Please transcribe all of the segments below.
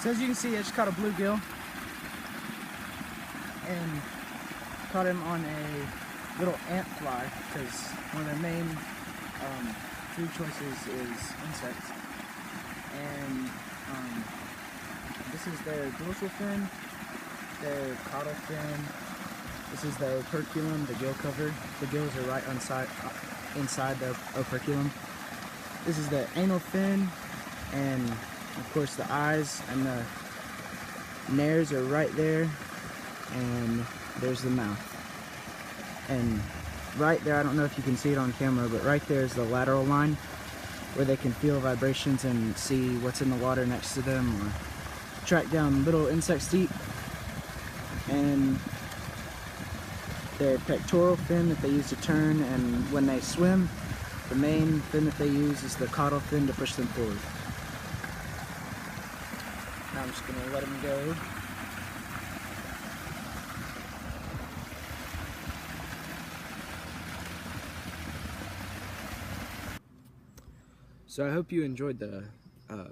So as you can see, I just caught a bluegill and caught him on a little ant fly because one of their main food choices is insects. And this is their dorsal fin, their caudal fin. This is the operculum, the gill cover. The gills are right inside the operculum. This is the anal fin, and of course the eyes and the nares are right there, and there's the mouth. And right there, I don't know if you can see it on camera, but right there is the lateral line where they can feel vibrations and see what's in the water next to them or track down little insects to eat. And their pectoral fin that they use to turn, and when they swim, the main fin that they use is the caudal fin to push them forward. Now I'm just going to let them go. So I hope you enjoyed the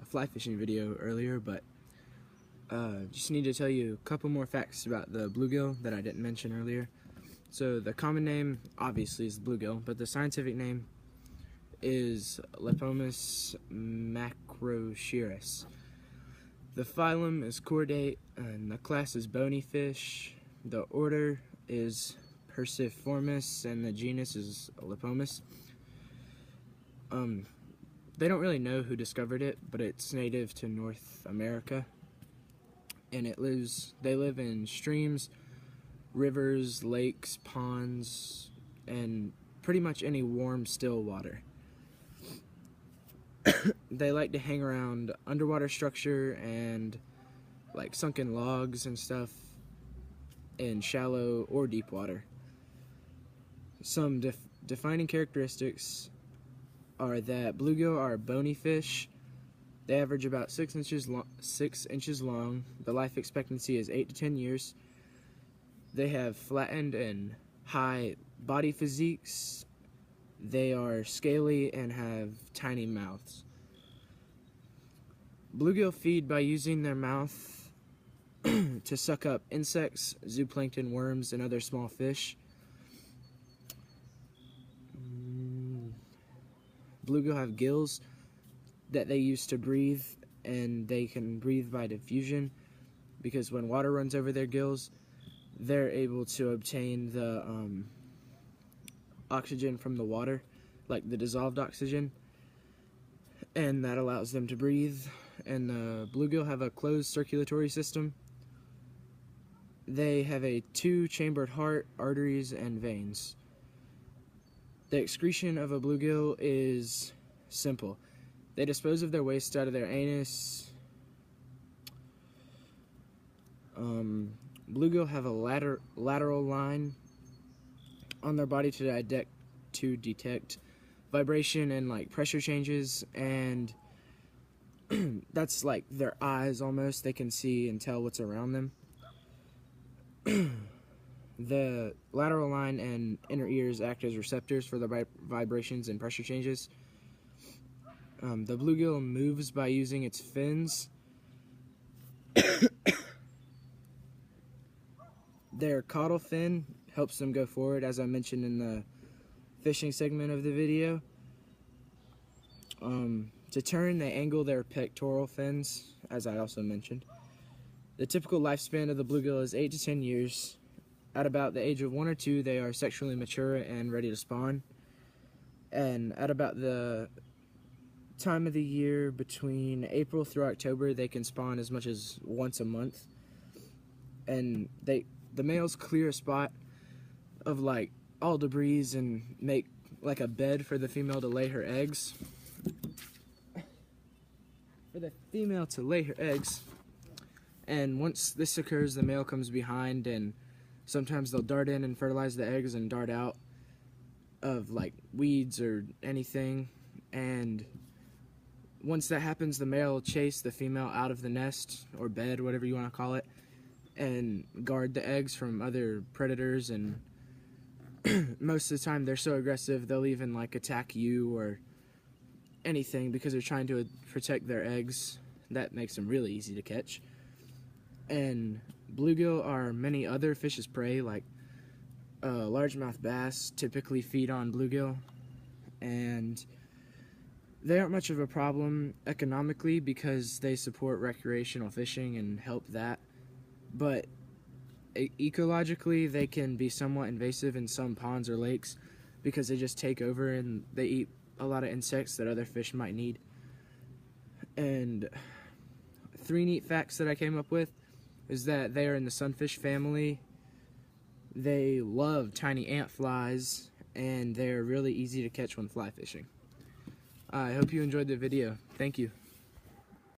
fly fishing video earlier, but just need to tell you a couple more facts about the bluegill that I didn't mention earlier. So the common name obviously is bluegill, but the scientific name is Lepomis macrocheirus. The phylum is chordate, and the class is bony fish. The order is Perciformis, and the genus is Lepomis. They don't really know who discovered it, but it's native to North America, and they live in streams, rivers, lakes, ponds, and pretty much any warm, still water. They like to hang around underwater structure and like sunken logs and stuff in shallow or deep water. Some defining characteristics are that bluegill are bony fish. They average about 6 inches long. The life expectancy is 8 to 10 years. They have flattened and high body physiques. They are scaly and have tiny mouths. Bluegill feed by using their mouth to suck up insects, zooplankton, worms, and other small fish. Bluegill have gills that they use to breathe, and they can breathe by diffusion because when water runs over their gills, they're able to obtain the oxygen from the water, like the dissolved oxygen, and that allows them to breathe. And the bluegill have a closed circulatory system. They have a 2-chambered heart, arteries, and veins. The excretion of a bluegill is simple. They dispose of their waste out of their anus. Bluegill have a lateral line on their body to detect vibration and like pressure changes, and that's like their eyes almost. They can see and tell what's around them. The lateral line and inner ears act as receptors for the vibrations and pressure changes. The bluegill moves by using its fins. Their caudal fin helps them go forward, as I mentioned in the fishing segment of the video. To turn, they angle their pectoral fins, as I also mentioned. The typical lifespan of the bluegill is 8 to 10 years. At about the age of 1 or 2, they are sexually mature and ready to spawn. And at about the time of the year between April through October, they can spawn as much as once a month. And the males clear a spot of like all debris and make like a bed for the female to lay her eggs. And once this occurs, the male comes behind, and sometimes they'll dart in and fertilize the eggs and dart out of like weeds or anything. And once that happens, the male will chase the female out of the nest or bed, whatever you want to call it, and guard the eggs from other predators. And most of the time they're so aggressive they'll even like attack you or anything because they're trying to protect their eggs. that makes them really easy to catch. And bluegill are many other fish's prey, like largemouth bass typically feed on bluegill, and they aren't much of a problem economically because they support recreational fishing and help that, but ecologically they can be somewhat invasive in some ponds or lakes because they just take over and they eat a lot of insects that other fish might need. And 3 neat facts that I came up with is that they are in the sunfish family, they love tiny ant flies, and they're really easy to catch when fly fishing. I hope you enjoyed the video. Thank you.